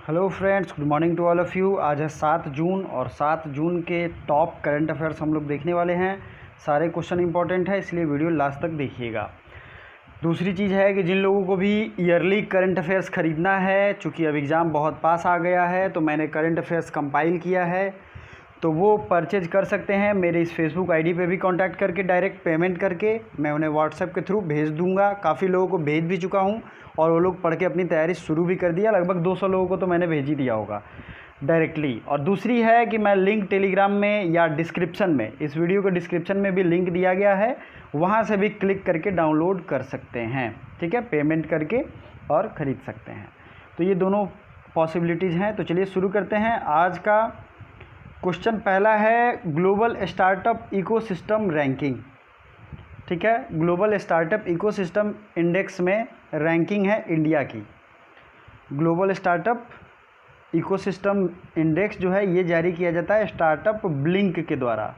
Hello friends, good morning to all of you. आज है 7 जून और 7 जून के टॉप करंट अफेयर्स हम लोग देखने वाले हैं। सारे क्वेश्चन इंपॉर्टेंट है, इसलिए वीडियो लास्ट तक देखिएगा। दूसरी चीज़ है कि जिन लोगों को भी ईयरली करंट अफेयर्स ख़रीदना है, चूँकि अब एग्ज़ाम बहुत पास आ गया है तो मैंने करंट अफेयर्स कंपाइल किया है, तो वो परचेज कर सकते हैं। मेरे इस फेसबुक आईडी पे भी कांटेक्ट करके डायरेक्ट पेमेंट करके मैं उन्हें व्हाट्सएप के थ्रू भेज दूंगा। काफ़ी लोगों को भेज भी चुका हूं और वो लोग पढ़ के अपनी तैयारी शुरू भी कर दिया। लगभग 200 लोगों को तो मैंने भेज ही दिया होगा डायरेक्टली। और दूसरी है कि मैं लिंक टेलीग्राम में या डिस्क्रिप्शन में, इस वीडियो के डिस्क्रिप्शन में भी लिंक दिया गया है, वहाँ से भी क्लिक करके डाउनलोड कर सकते हैं। ठीक है, पेमेंट करके और ख़रीद सकते हैं। तो ये दोनों पॉसिबिलिटीज़ हैं। तो चलिए शुरू करते हैं। आज का क्वेश्चन पहला है ग्लोबल स्टार्टअप इकोसिस्टम रैंकिंग। ठीक है, ग्लोबल स्टार्टअप इकोसिस्टम इंडेक्स में रैंकिंग है इंडिया की। ग्लोबल स्टार्टअप इकोसिस्टम इंडेक्स जो है ये जारी किया जाता है स्टार्टअप ब्लिंक के द्वारा।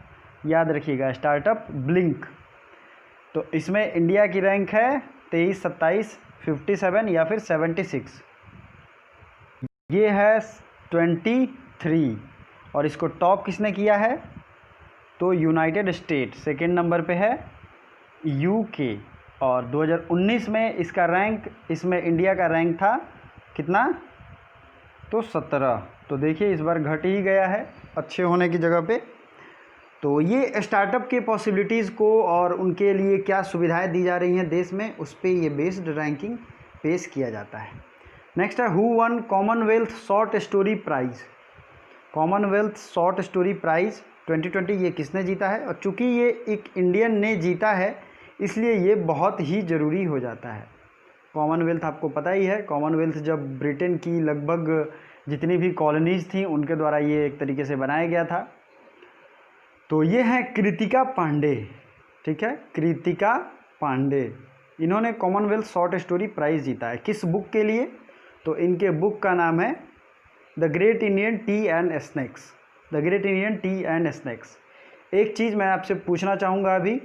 याद रखिएगा, स्टार्टअप ब्लिंक। तो इसमें इंडिया की रैंक है 23, 27, 57 या फिर 76। ये है 23 और इसको टॉप किसने किया है? तो यूनाइटेड स्टेट सेकेंड नंबर पे है, यूके। और 2019 में इसका रैंक, इसमें इंडिया का रैंक था कितना? तो 17। तो देखिए इस बार घट ही गया है अच्छे होने की जगह पे। तो ये स्टार्टअप के पॉसिबिलिटीज़ को और उनके लिए क्या सुविधाएं दी जा रही हैं देश में, उस पर ये बेस्ड रैंकिंग पेश किया जाता है। नेक्स्ट है who won Commonwealth short story prize. Commonwealth short story prize 2020 ये किसने जीता है? और चूँकि ये एक इंडियन ने जीता है इसलिए ये बहुत ही ज़रूरी हो जाता है। कॉमनवेल्थ आपको पता ही है, कॉमनवेल्थ जब ब्रिटेन की लगभग जितनी भी कॉलोनीज़ थी उनके द्वारा ये एक तरीके से बनाया गया था। तो ये हैं कृतिका पांडे। ठीक है, कृतिका पांडे, इन्होंने कॉमनवेल्थ शॉर्ट स्टोरी प्राइज़ जीता है। किस बुक के लिए? तो इनके बुक का नाम है the great Indian T and snacks. The great Indian T and snacks. एक चीज़ मैं आपसे पूछना चाहूँगा, अभी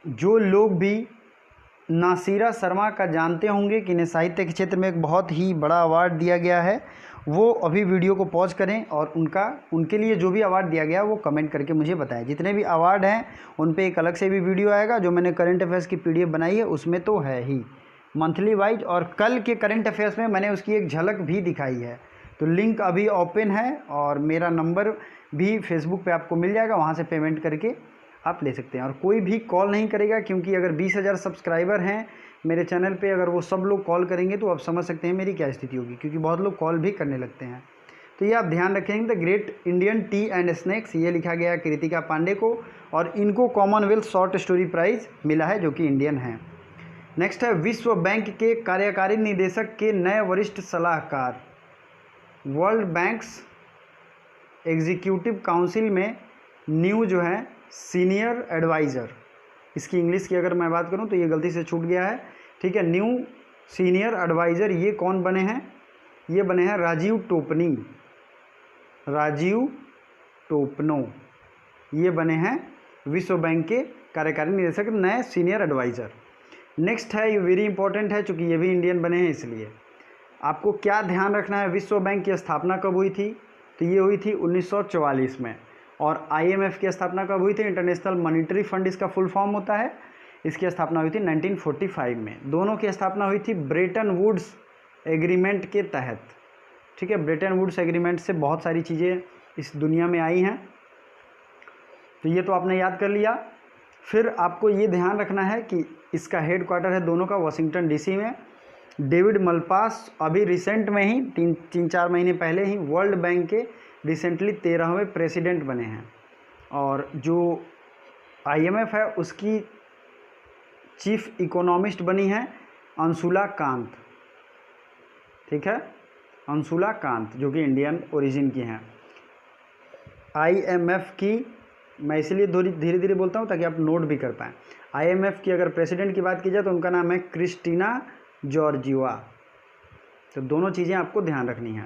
जो लोग भी नासिरा शर्मा का जानते होंगे कि इन्हें साहित्य के क्षेत्र में एक बहुत ही बड़ा अवार्ड दिया गया है, वो अभी वीडियो को पॉज करें और उनके लिए जो भी अवार्ड दिया गया वो कमेंट करके मुझे बताएं। जितने भी अवार्ड हैं उन पे एक अलग से भी वीडियो आएगा, जो मैंने करंट अफेयर्स की PDF बनाई है उसमें तो है ही मंथली वाइज, और कल के करंट अफेयर्स में मैंने उसकी एक झलक भी दिखाई है। तो लिंक अभी ओपन है और मेरा नंबर भी फेसबुक पे आपको मिल जाएगा, वहाँ से पेमेंट करके आप ले सकते हैं। और कोई भी कॉल नहीं करेगा, क्योंकि अगर 20,000 सब्सक्राइबर हैं मेरे चैनल पे, अगर वो सब लोग कॉल करेंगे तो आप समझ सकते हैं मेरी क्या स्थिति होगी, क्योंकि बहुत लोग कॉल भी करने लगते हैं। तो ये आप ध्यान रखेंगे। The great Indian T and snacks, ये लिखा गया है कृतिका पांडे को, और इनको कॉमनवेल्थ शॉर्ट स्टोरी प्राइज़ मिला है जो कि इंडियन है। नेक्स्ट है विश्व बैंक के कार्यकारी निदेशक के नए वरिष्ठ सलाहकार। वर्ल्ड बैंक्स एग्जीक्यूटिव काउंसिल में न्यू जो है सीनियर एडवाइज़र, इसकी इंग्लिश की अगर मैं बात करूं तो ये गलती से छूट गया है। ठीक है, न्यू सीनियर एडवाइज़र ये कौन बने हैं? ये बने हैं राजीव टोपनी, राजीव टोपनो, ये बने हैं विश्व बैंक के कार्यकारी निदेशक नए सीनियर एडवाइज़र। नेक्स्ट है, ये वेरी इंपॉर्टेंट है चूँकि ये भी इंडियन बने हैं, इसलिए आपको क्या ध्यान रखना है, विश्व बैंक की स्थापना कब हुई थी? तो ये हुई थी 1944 में। और IMF की स्थापना कब हुई थी? इंटरनेशनल मॉनिटरी फंड इसका फुल फॉर्म होता है। इसकी स्थापना हुई थी 1945 में। दोनों की स्थापना हुई थी ब्रेटन वुड्स एग्रीमेंट के तहत। ठीक है, ब्रेटन वुड्स एग्रीमेंट से बहुत सारी चीज़ें इस दुनिया में आई हैं। तो ये तो आपने याद कर लिया। फिर आपको ये ध्यान रखना है कि इसका हेड क्वार्टर है दोनों का वाशिंगटन DC में। डेविड मलपास अभी रिसेंट में ही 3-4 महीने पहले ही वर्ल्ड बैंक के रिसेंटली 13वें प्रेसिडेंट बने हैं। और जो IMF है उसकी चीफ इकोनॉमिस्ट बनी है अंशुला कांत। ठीक है, अंशुला कांत जो कि इंडियन ओरिजिन की हैं। IMF की मैं इसलिए धीरे धीरे बोलता हूँ ताकि आप नोट भी कर पाएँ। IMF की अगर प्रेसिडेंट की बात की जाए तो उनका नाम है क्रिस्टीना जॉर्जिवा। तो दोनों चीज़ें आपको ध्यान रखनी है।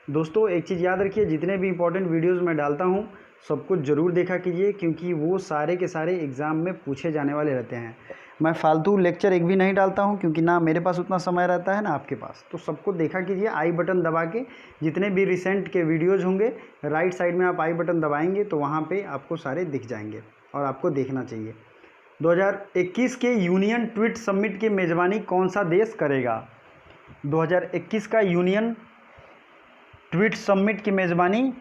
दोस्तों एक चीज़ याद रखिए, जितने भी इंपॉर्टेंट वीडियोस मैं डालता हूँ सब कुछ ज़रूर देखा कीजिए, क्योंकि वो सारे के सारे एग्ज़ाम में पूछे जाने वाले रहते हैं। मैं फालतू लेक्चर एक भी नहीं डालता हूँ, क्योंकि ना मेरे पास उतना समय रहता है ना आपके पास। तो सबको देखा कीजिए, आई बटन दबा के जितने भी रिसेंट के वीडियोज़ होंगे राइट साइड में आप आई बटन दबाएंगे तो वहाँ पे आपको सारे दिख जाएंगे और आपको देखना चाहिए। 2021 के यूनियन ट्वीट समिट की मेज़बानी कौन सा देश करेगा? 2021 का यूनियन ट्वीट समिट की मेज़बानी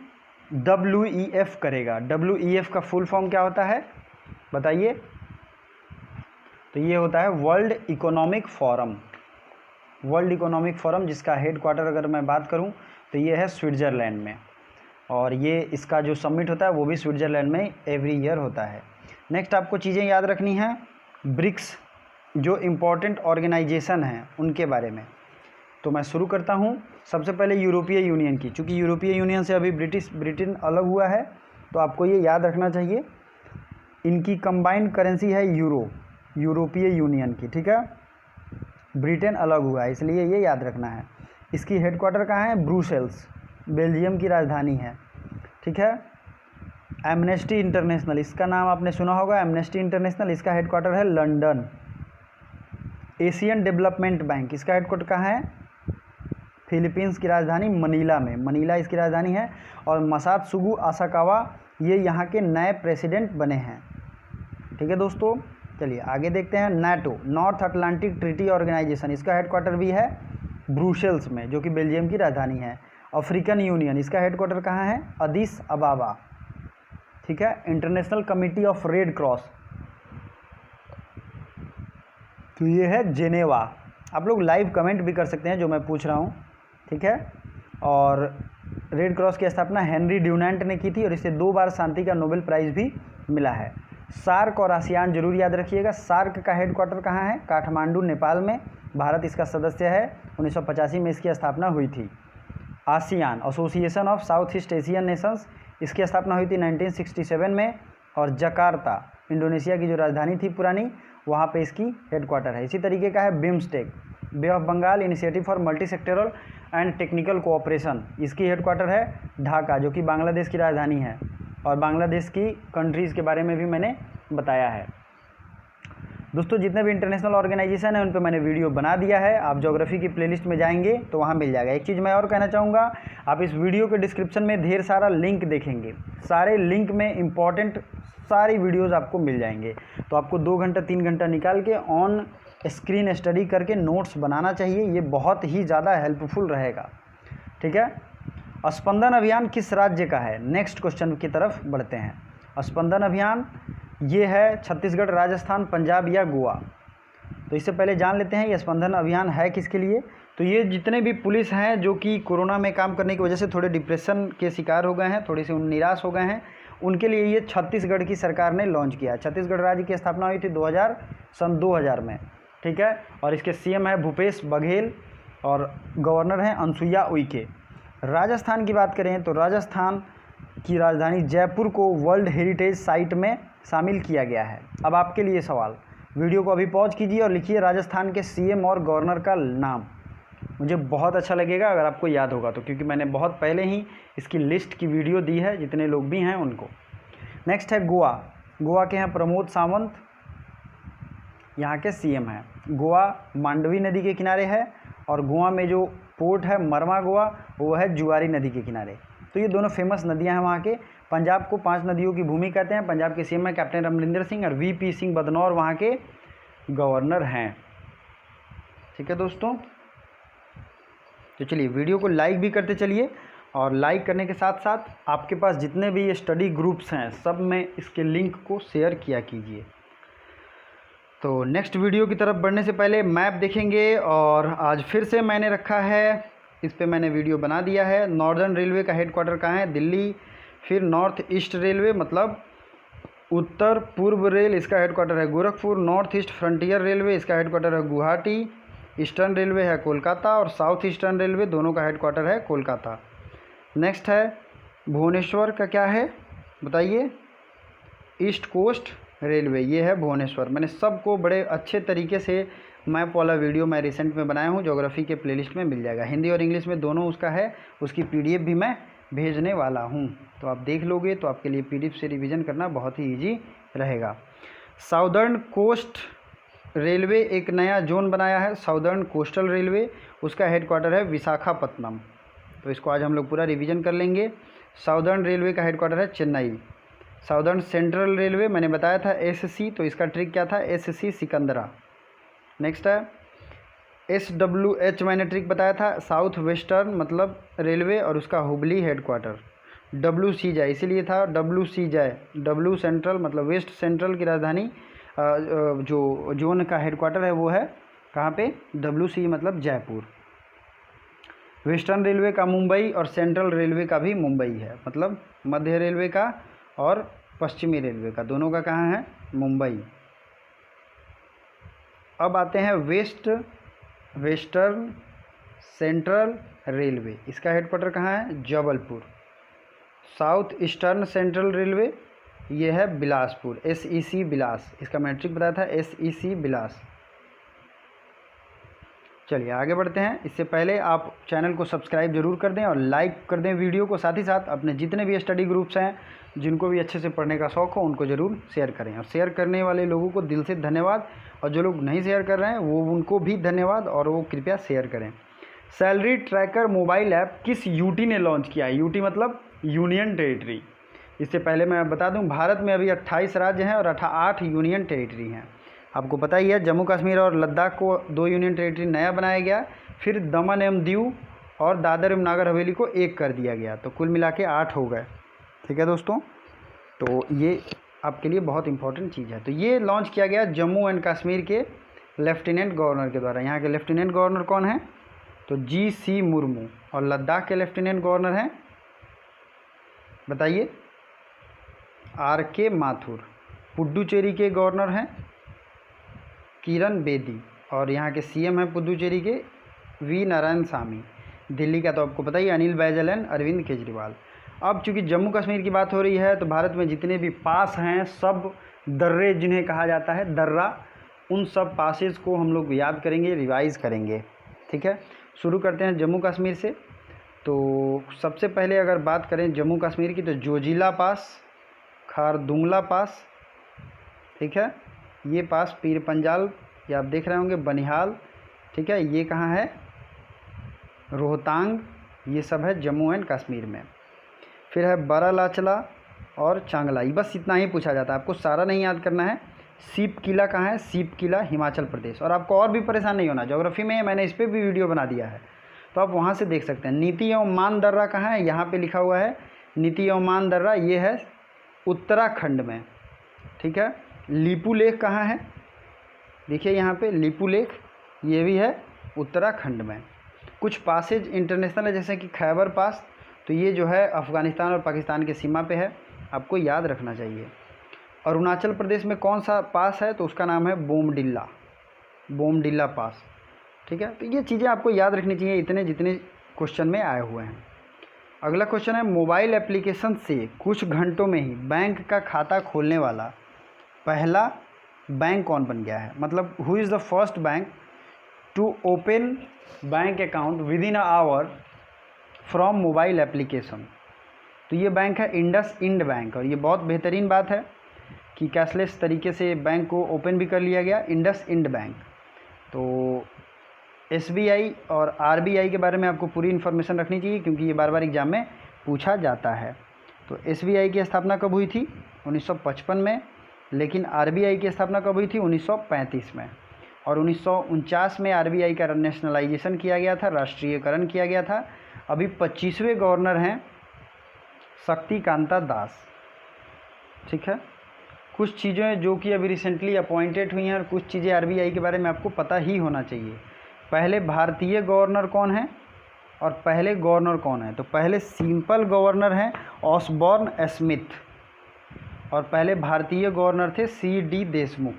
WEF करेगा। WEF का फुल फॉर्म क्या होता है बताइए? तो ये होता है world economic forum. World economic forum, जिसका हेडक्वार्टर अगर मैं बात करूं तो ये है स्विट्ज़रलैंड में, और ये इसका जो समिट होता है वो भी स्विट्ज़रलैंड में एवरी ईयर होता है। नेक्स्ट आपको चीज़ें याद रखनी हैं, ब्रिक्स जो इम्पोर्टेंट ऑर्गेनाइजेशन हैं उनके बारे में। तो मैं शुरू करता हूं सबसे पहले यूरोपीय यूनियन की। चूँकि यूरोपीय यूनियन से अभी ब्रिटेन अलग हुआ है तो आपको ये याद रखना चाहिए, इनकी कंबाइंड करेंसी है यूरो, यूरोपीय यूनियन की, ठीक है। ब्रिटेन अलग हुआ है इसलिए ये याद रखना है। इसकी हेडक्वार्टर कहाँ है? ब्रुसेल्स, बेल्जियम की राजधानी है, ठीक है। एमनेस्टी इंटरनेशनल, इसका नाम आपने सुना होगा, एमनेस्टी इंटरनेशनल, इसका हेडक्वार्टर है लंदन। एशियन डेवलपमेंट बैंक, इसका हेडक्वार्टर कहाँ है? फिलीपींस की राजधानी मनीला में, मनीला इसकी राजधानी है। और मसात्सुगु आसाकावा ये यहाँ के नए प्रेसिडेंट बने हैं, ठीक है दोस्तों। चलिए आगे देखते हैं। NATO, North Atlantic Treaty Organisation, इसका हेडक्वार्टर भी है ब्रुसेल्स में जो कि बेल्जियम की राजधानी है। अफ्रीकन यूनियन, इसका हेडक्वार्टर कहाँ है? अदिस अबाबा, ठीक है। International committee of red cross, तो ये है जेनेवा। आप लोग लाइव कमेंट भी कर सकते हैं जो मैं पूछ रहा हूँ, ठीक है। और रेड क्रॉस की स्थापना हेनरी ड्यूनेंट ने की थी और इसे 2 बार शांति का नोबेल प्राइज़ भी मिला है। सार्क और आसियान जरूर याद रखिएगा। सार्क का हेडक्वार्टर कहाँ है? काठमांडू, नेपाल में। भारत इसका सदस्य है, 1985 में इसकी स्थापना हुई थी। ASEAN, association of south east Asian Nations, इसकी स्थापना हुई थी 1967 में। और जकार्ता, इंडोनेशिया की जो राजधानी थी पुरानी, वहाँ पे इसकी हेडक्वार्टर है। इसी तरीके का है BIMSTEC, Bay of Bengal initiative for multi sectoral and technical cooperation, इसकी हेडक्वार्टर है ढाका जो कि बांग्लादेश की राजधानी है। और बांग्लादेश की कंट्रीज़ के बारे में भी मैंने बताया है। दोस्तों जितने भी इंटरनेशनल ऑर्गेनाइजेशन है उन पे मैंने वीडियो बना दिया है, आप ज्योग्राफी की प्लेलिस्ट में जाएंगे तो वहाँ मिल जाएगा। एक चीज़ मैं और कहना चाहूँगा, आप इस वीडियो के डिस्क्रिप्शन में ढेर सारा लिंक देखेंगे, सारे लिंक में इंपॉर्टेंट सारी वीडियोज़ आपको मिल जाएंगे। तो आपको 2 घंटा 3 घंटा निकाल के ऑन स्क्रीन स्टडी करके नोट्स बनाना चाहिए, ये बहुत ही ज़्यादा हेल्पफुल रहेगा, ठीक है। स्पंदन अभियान किस राज्य का है? नेक्स्ट क्वेश्चन की तरफ बढ़ते हैं। स्पंदन अभियान ये है छत्तीसगढ़, राजस्थान, पंजाब या गोवा। तो इससे पहले जान लेते हैं ये स्पंदन अभियान है किसके लिए। तो ये जितने भी पुलिस हैं जो कि कोरोना में काम करने की वजह से थोड़े डिप्रेशन के शिकार हो गए हैं, थोड़े से निराश हो गए हैं, उनके लिए ये छत्तीसगढ़ की सरकार ने लॉन्च किया। छत्तीसगढ़ राज्य की स्थापना हुई थी सन 2000 में, ठीक है। और इसके सीएम है भूपेश बघेल और गवर्नर हैं अनसुईया उइके। राजस्थान की बात करें तो राजस्थान की राजधानी जयपुर को वर्ल्ड हेरिटेज साइट में शामिल किया गया है। अब आपके लिए सवाल, वीडियो को अभी पॉज कीजिए और लिखिए राजस्थान के सीएम और गवर्नर का नाम। मुझे बहुत अच्छा लगेगा अगर आपको याद होगा तो, क्योंकि मैंने बहुत पहले ही इसकी लिस्ट की वीडियो दी है जितने लोग भी हैं उनको। नेक्स्ट है गोवा। गोवा के हैं प्रमोद सावंत, यहाँ के सीएम हैं। गोवा मांडवी नदी के किनारे है और गोवा में जो पोर्ट है मरमा गोवा वो है जुआरी नदी के किनारे। तो ये दोनों फेमस नदियां हैं वहाँ के। पंजाब को 5 नदियों की भूमि कहते हैं। पंजाब के सीएम है कैप्टन अमरिंदर सिंह और VP सिंह बदनौर वहाँ के गवर्नर हैं, ठीक है दोस्तों। तो चलिए वीडियो को लाइक भी करते चलिए, और लाइक करने के साथ साथ आपके पास जितने भी ये स्टडी ग्रुप्स हैं सब में इसके लिंक को शेयर किया कीजिए। तो नेक्स्ट वीडियो की तरफ बढ़ने से पहले मैप देखेंगे, और आज फिर से मैंने रखा है, इस पे मैंने वीडियो बना दिया है। नॉर्दर्न रेलवे का हेडक्वार्टर कहाँ है? दिल्ली। फिर नॉर्थ ईस्ट रेलवे मतलब उत्तर पूर्व रेल, इसका हेडक्वार्टर है Gorakhpur. North east frontier railway, इसका हेडक्वार्टर है गुवाहाटी। ईस्टर्न रेलवे है कोलकाता, और साउथ ईस्टर्न रेलवे दोनों का हेडक्वार्टर है कोलकाता। नेक्स्ट है भुवनेश्वर का क्या है बताइए? ईस्ट कोस्ट रेलवे, ये है भुवनेश्वर। मैंने सबको बड़े अच्छे तरीके से मैप वाला वीडियो मैं रिसेंट में बनाया हूँ, ज्योग्राफी के प्लेलिस्ट में मिल जाएगा। हिंदी और इंग्लिश में दोनों उसका है, उसकी PDF भी मैं भेजने वाला हूँ, तो आप देख लोगे तो आपके लिए PDF से रिवीजन करना बहुत ही ईजी रहेगा। साउदर्न कोस्ट रेलवे एक नया जोन बनाया है, साउदर्न कोस्टल रेलवे, उसका हेडक्वार्टर है विशाखापत्तनम। तो इसको आज हम लोग पूरा रिवीजन कर लेंगे। साउदर्न रेलवे का हेडक्वार्टर है चेन्नई। साउदर्न सेंट्रल रेलवे मैंने बताया था SC, तो इसका ट्रिक क्या था, SC सिकंदरा। नेक्स्ट है SWH, मैंने ट्रिक बताया था, साउथ वेस्टर्न मतलब रेलवे और उसका हुबली हेडक्वार्टर। WC जय इसीलिए था, WC जय, W सेंट्रल मतलब वेस्ट सेंट्रल की राजधानी जो जोन का हेडक्वार्टर है वो है कहाँ पे, WC मतलब जयपुर। वेस्टर्न रेलवे का मुंबई और सेंट्रल रेलवे का भी मुंबई है, मतलब मध्य रेलवे का और पश्चिमी रेलवे का, दोनों का कहाँ है, मुंबई। अब आते हैं वेस्टर्न सेंट्रल रेलवे, इसका हेडक्वार्टर कहाँ है, Jabalpur. South eastern central railway ये है बिलासपुर, SEC बिलास, इसका मैट्रिक बताया था SEC बिलास। चलिए आगे बढ़ते हैं। इससे पहले आप चैनल को सब्सक्राइब जरूर कर दें और लाइक कर दें वीडियो को, साथ ही साथ अपने जितने भी स्टडी ग्रुप्स हैं जिनको भी अच्छे से पढ़ने का शौक़ हो उनको ज़रूर शेयर करें। और शेयर करने वाले लोगों को दिल से धन्यवाद, और जो लोग नहीं शेयर कर रहे हैं वो उनको भी धन्यवाद, और वो कृपया शेयर करें। सैलरी ट्रैकर मोबाइल ऐप किस UT ने लॉन्च किया है, UT मतलब यूनियन टेरिटरी। इससे पहले मैं बता दूं भारत में अभी 28 राज्य हैं और 8 यूनियन टेरिटरी हैं। आपको पता ही है जम्मू कश्मीर और लद्दाख को 2 यूनियन टेरिटरी नया बनाया गया, फिर दमन एवं दीव और दादर एवं नागर हवेली को 1 कर दिया गया, तो कुल मिला के 8 हो गए। ठीक है दोस्तों, तो ये आपके लिए बहुत इंपॉर्टेंट चीज़ है। तो ये लॉन्च किया गया जम्मू एंड कश्मीर के लेफ्टिनेंट गवर्नर के द्वारा। यहाँ के लेफ्टिनेंट गवर्नर कौन है, तो GC मुर्मू। और लद्दाख के लेफ्टिनेंट गवर्नर हैं, बताइए, RK माथुर। पुडुचेरी के गवर्नर हैं किरण बेदी, और यहाँ के CM हैं पुडुचेरी के V नारायणसामी। दिल्ली का तो आपको पता ही, अनिल बैजल एंड अरविंद केजरीवाल। अब चूंकि जम्मू कश्मीर की बात हो रही है तो भारत में जितने भी पास हैं, सब दर्रे जिन्हें कहा जाता है, दर्रा, उन सब पासेस को हम लोग याद करेंगे, रिवाइज करेंगे। ठीक है, शुरू करते हैं जम्मू कश्मीर से। तो सबसे पहले अगर बात करें जम्मू कश्मीर की, तो जोजिला पास, खारदुंगला पास, ठीक है, ये पास पीर पंजाल, ये आप देख रहे होंगे, बनिहाल, ठीक है, ये कहाँ है, रोहतांग, ये सब है जम्मू एंड कश्मीर में। फिर है बारालाचला और चांगलाई, बस इतना ही पूछा जाता है, आपको सारा नहीं याद करना है। सीप किला कहाँ है, सीप किला हिमाचल प्रदेश। और आपको और भी परेशान नहीं होना, ज्योग्राफी में मैंने इस पर भी वीडियो बना दिया है, तो आप वहाँ से देख सकते हैं। नीति एवं मान दर्रा कहाँ है, यहाँ पे लिखा हुआ है नीति एवं मान दर्रा, ये है उत्तराखंड में। ठीक है, लीपू लेक कहाँ है, देखिए यहाँ पे लीपू लेक, ये भी है उत्तराखंड में। कुछ पासेज इंटरनेशनल है, जैसे कि खैबर पास, तो ये जो है अफ़गानिस्तान और पाकिस्तान के सीमा पे है, आपको याद रखना चाहिए। अरुणाचल प्रदेश में कौन सा पास है, तो उसका नाम है बोमडिल्ला पास। ठीक है, तो ये चीज़ें आपको याद रखनी चाहिए, इतने जितने क्वेश्चन में आए हुए हैं। अगला क्वेश्चन है, मोबाइल एप्लीकेशन से कुछ घंटों में ही बैंक का खाता खोलने वाला पहला बैंक कौन बन गया है, मतलब who is the first bank to open bank account within a hour from mobile application. तो ये बैंक है इंडस इंड बैंक, और ये बहुत बेहतरीन बात है कि कैशलेस तरीके से बैंक को ओपन भी कर लिया गया, इंडस इंड बैंक। तो SBI और RBI के बारे में आपको पूरी इन्फॉर्मेशन रखनी चाहिए, क्योंकि ये बार बार एग्जाम में पूछा जाता है। तो SBI की स्थापना कब हुई थी, 1955 में, लेकिन RBI की स्थापना कब हुई थी, 1935 में। और 1949 में RBI का नेशनलाइजेशन किया गया था, राष्ट्रीयकरण किया गया था। अभी 25वें गवर्नर हैं शक्तिकांता दास। ठीक है, कुछ चीज़ें जो कि अभी रिसेंटली अपॉइंटेड हुई हैं, और कुछ चीज़ें RBI के बारे में आपको पता ही होना चाहिए। पहले भारतीय गवर्नर कौन है और पहले गवर्नर कौन है, तो पहले सिंपल गवर्नर हैं ऑसबॉर्न स्मिथ, और पहले भारतीय गवर्नर थे CD देशमुख।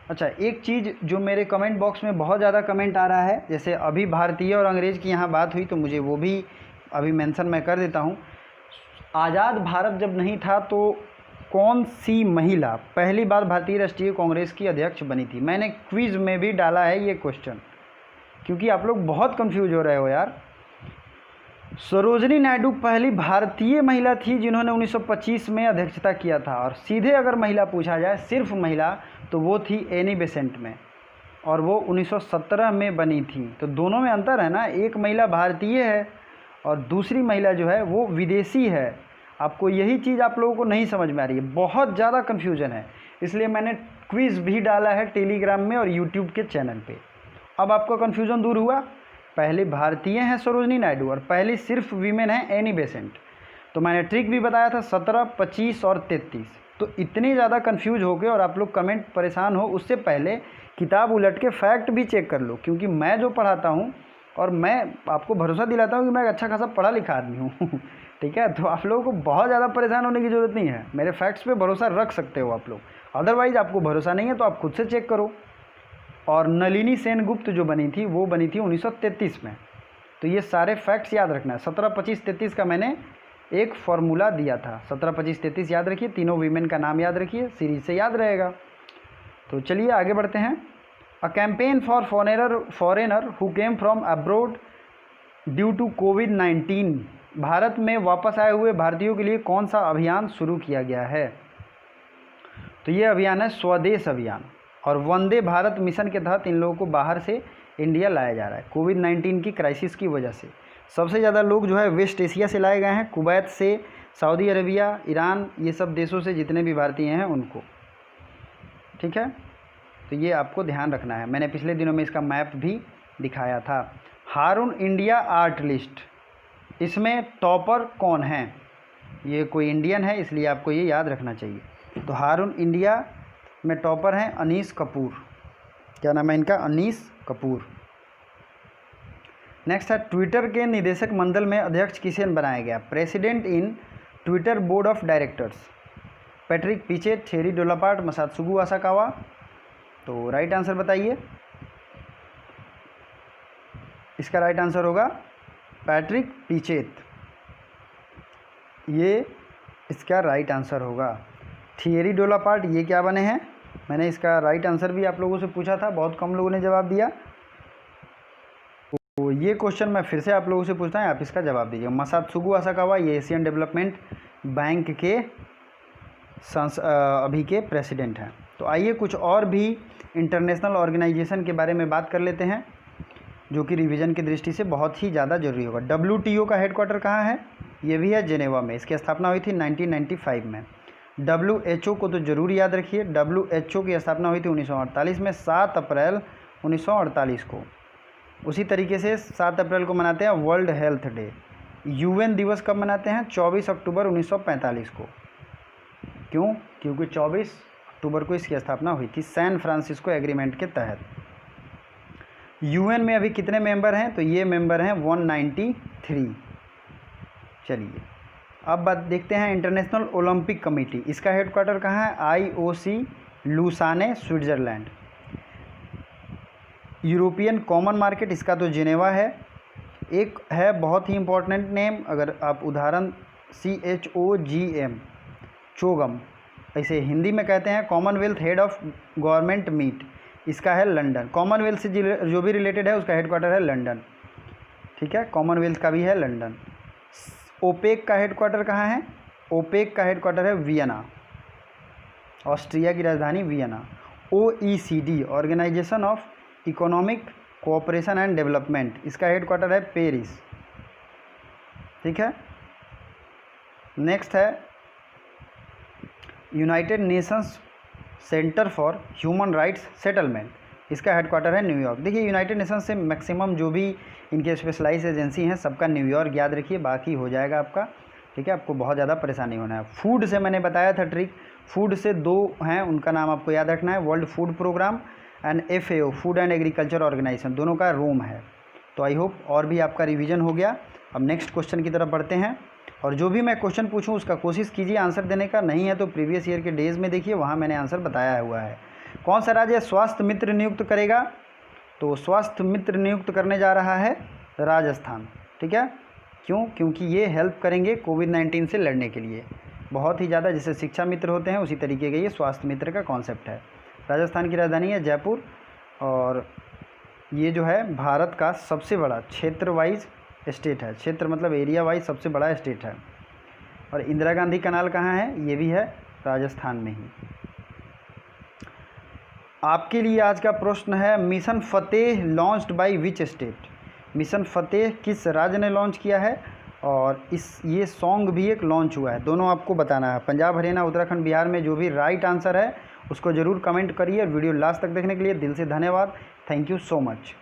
अच्छा, एक चीज़ जो मेरे कमेंट बॉक्स में बहुत ज़्यादा कमेंट आ रहा है, जैसे अभी भारतीय और अंग्रेज़ की यहाँ बात हुई, तो मुझे वो भी अभी मेंशन मैं कर देता हूँ। आज़ाद भारत जब नहीं था तो कौन सी महिला पहली बार भारतीय राष्ट्रीय कांग्रेस की अध्यक्ष बनी थी, मैंने क्विज़ में भी डाला है ये क्वेश्चन, क्योंकि आप लोग बहुत कंफ्यूज हो रहे हो यार। सरोजनी नायडू पहली भारतीय महिला थी जिन्होंने 1925 में अध्यक्षता किया था। और सीधे अगर महिला पूछा जाए, सिर्फ महिला, तो वो थी एनी बेसेंट में, और वो 1917 में बनी थी। तो दोनों में अंतर है ना, एक महिला भारतीय है और दूसरी महिला जो है वो विदेशी है। आपको यही चीज़ आप लोगों को नहीं समझ में आ रही है, बहुत ज़्यादा कन्फ्यूजन है, इसलिए मैंने क्विज़ भी डाला है टेलीग्राम में और यूट्यूब के चैनल पे। अब आपका कन्फ्यूज़न दूर हुआ। पहले भारतीय हैं सरोजनी नायडू और पहली सिर्फ वीमेन है एनी बेसेंट। तो मैंने ट्रिक भी बताया था 17, 25 और 33। तो इतनी ज़्यादा कन्फ्यूज हो गए और आप लोग कमेंट परेशान हो, उससे पहले किताब उलट के फैक्ट भी चेक कर लो, क्योंकि मैं जो पढ़ाता हूँ और मैं आपको भरोसा दिलाता हूँ कि मैं एक अच्छा खासा पढ़ा लिखा आदमी हूँ ठीक है, तो आप लोगों को बहुत ज़्यादा परेशान होने की ज़रूरत नहीं है, मेरे फैक्ट्स पे भरोसा रख सकते हो आप लोग। अदरवाइज़ आपको भरोसा नहीं है तो आप खुद से चेक करो। और नलिनी सेनगुप्त जो बनी थी वो बनी थी 1933 में। तो ये सारे फैक्ट्स याद रखना है। 17, 25, 33 का मैंने एक फॉर्मूला दिया था। 17, 25, 33 याद रखिए, तीनों वीमेन का नाम याद रखिए, सीरीज से याद रहेगा। तो चलिए आगे बढ़ते हैं। A campaign for foreigner who came from abroad due to covid. Bharat में वापस आए हुए भारतीयों के लिए कौन सा अभियान शुरू किया गया है? तो ये अभियान है स्वदेश अभियान, और वंदे भारत मिशन के तहत इन लोगों को बाहर से इंडिया लाया जा रहा है। कोविड-19 की क्राइसिस की वजह से सबसे ज़्यादा लोग जो है वेस्ट एशिया से लाए गए हैं, कुवैत से, सऊदी अरबिया, ईरान, ये सब देशों से जितने भी भारतीय हैं उनको। ठीक है, तो ये आपको ध्यान रखना है। मैंने पिछले दिनों में इसका मैप भी दिखाया था। हारून इंडिया आर्ट लिस्ट, इसमें टॉपर कौन है? ये कोई इंडियन है, इसलिए आपको ये याद रखना चाहिए। तो हारून इंडिया में टॉपर हैं अनीस कपूर। क्या नाम है इनका? अनीस कपूर। नेक्स्ट है, ट्विटर के निदेशक मंडल में अध्यक्ष किसे बनाया गया? President in Twitter board of directors, Patrick Pichette, Thierry Dolapart, Masatsugu Asakawa. तो राइट आंसर बताइए। इसका राइट आंसर होगा पैट्रिक पिचेट, ये इसका राइट आंसर होगा। थियरी डोलापार्ट ये क्या बने हैं? मैंने इसका राइट आंसर भी आप लोगों से पूछा था, बहुत कम लोगों ने जवाब दिया। तो ये क्वेश्चन मैं फिर से आप लोगों से पूछता हूँ, आप इसका जवाब दीजिए। मसात्सुगु आसाकावा ये एशियन डेवलपमेंट बैंक के अभी के प्रेसिडेंट हैं। तो आइए कुछ और भी इंटरनेशनल ऑर्गेनाइजेशन के बारे में बात कर लेते हैं, जो कि रिवीजन की दृष्टि से बहुत ही ज़्यादा जरूरी होगा। WTO का हेडक्वार्टर कहाँ है? ये भी है जेनेवा में। इसकी स्थापना हुई थी 1995 में। WHO को तो ज़रूर याद रखिए। WHO की स्थापना हुई थी 1948 में, 7 अप्रैल 1948 को। उसी तरीके से 7 अप्रैल को मनाते हैं वर्ल्ड हेल्थ डे। UN दिवस कब मनाते हैं? 24 अक्टूबर 1945 को। क्यों? क्योंकि 24 अक्टूबर को इसकी स्थापना हुई थी सैन फ्रांसिस्को एग्रीमेंट के तहत। UN में अभी कितने मेंबर हैं? तो ये मेंबर हैं 193। चलिए अब बात देखते हैं इंटरनेशनल ओलंपिक कमेटी, इसका हेडक्वार्टर कहाँ है? IOC Lausanne, Switzerland. European common market, इसका तो जिनेवा है। एक है बहुत ही इंपॉर्टेंट नेम, अगर आप उदाहरण CHOGM, चोगम ऐसे हिंदी में कहते हैं, Commonwealth head of government meet, इसका है लंदन। कॉमनवेल्थ से जो भी रिलेटेड है उसका हेडक्वार्टर है लंदन। ठीक है, कॉमनवेल्थ का भी है लंदन। ओपेक का हेडक्वार्टर कहाँ है? ओपेक का हेडक्वार्टर है वियना, ऑस्ट्रिया की राजधानी Vienna. OECD organisation of economic cooperation and development, इसका हेडक्वार्टर है पेरिस। ठीक है, नेक्स्ट है United Nations centre for human rights settlement, इसका हेडक्वार्टर है न्यूयॉर्क। देखिए यूनाइटेड नेशंस से मैक्सिमम जो भी इनके स्पेशलाइज एजेंसी हैं सबका न्यूयॉर्क याद रखिए, बाकी हो जाएगा आपका। ठीक है, आपको बहुत ज़्यादा परेशानी होना है। फूड से मैंने बताया था ट्रिक, फूड से 2 हैं, उनका नाम आपको याद रखना है, World Food Programme and FAO food and agriculture organisation, दोनों का रोम है। तो आई होप और भी आपका रिवीजन हो गया। अब नेक्स्ट क्वेश्चन की तरफ बढ़ते हैं, और जो भी मैं क्वेश्चन पूछूं उसका कोशिश कीजिए आंसर देने का। नहीं है तो प्रीवियस ईयर के डेज में देखिए, वहाँ मैंने आंसर बताया हुआ है। कौन सा राज्य स्वास्थ्य मित्र नियुक्त करेगा? तो स्वास्थ्य मित्र नियुक्त करने जा रहा है राजस्थान। ठीक है, क्यों? क्योंकि ये हेल्प करेंगे कोविड-19 से लड़ने के लिए बहुत ही ज़्यादा, जैसे शिक्षा मित्र होते हैं उसी तरीके का ये स्वास्थ्य मित्र का कॉन्सेप्ट है। राजस्थान की राजधानी है जयपुर, और ये जो है भारत का सबसे बड़ा क्षेत्र वाइज स्टेट है। क्षेत्र मतलब एरिया वाइज सबसे बड़ा स्टेट है। और इंदिरा गांधी कनाल कहाँ है? ये भी है राजस्थान में ही। आपके लिए आज का प्रश्न है, mission Fateh launched by which state? Mission Fateh किस राज्य ने लॉन्च किया है? और ये सॉन्ग भी एक लॉन्च हुआ है, दोनों आपको बताना है। पंजाब, हरियाणा, उत्तराखंड, बिहार में जो भी राइट आंसर है उसको ज़रूर कमेंट करिए। वीडियो लास्ट तक देखने के लिए दिल से धन्यवाद। Thank you so much.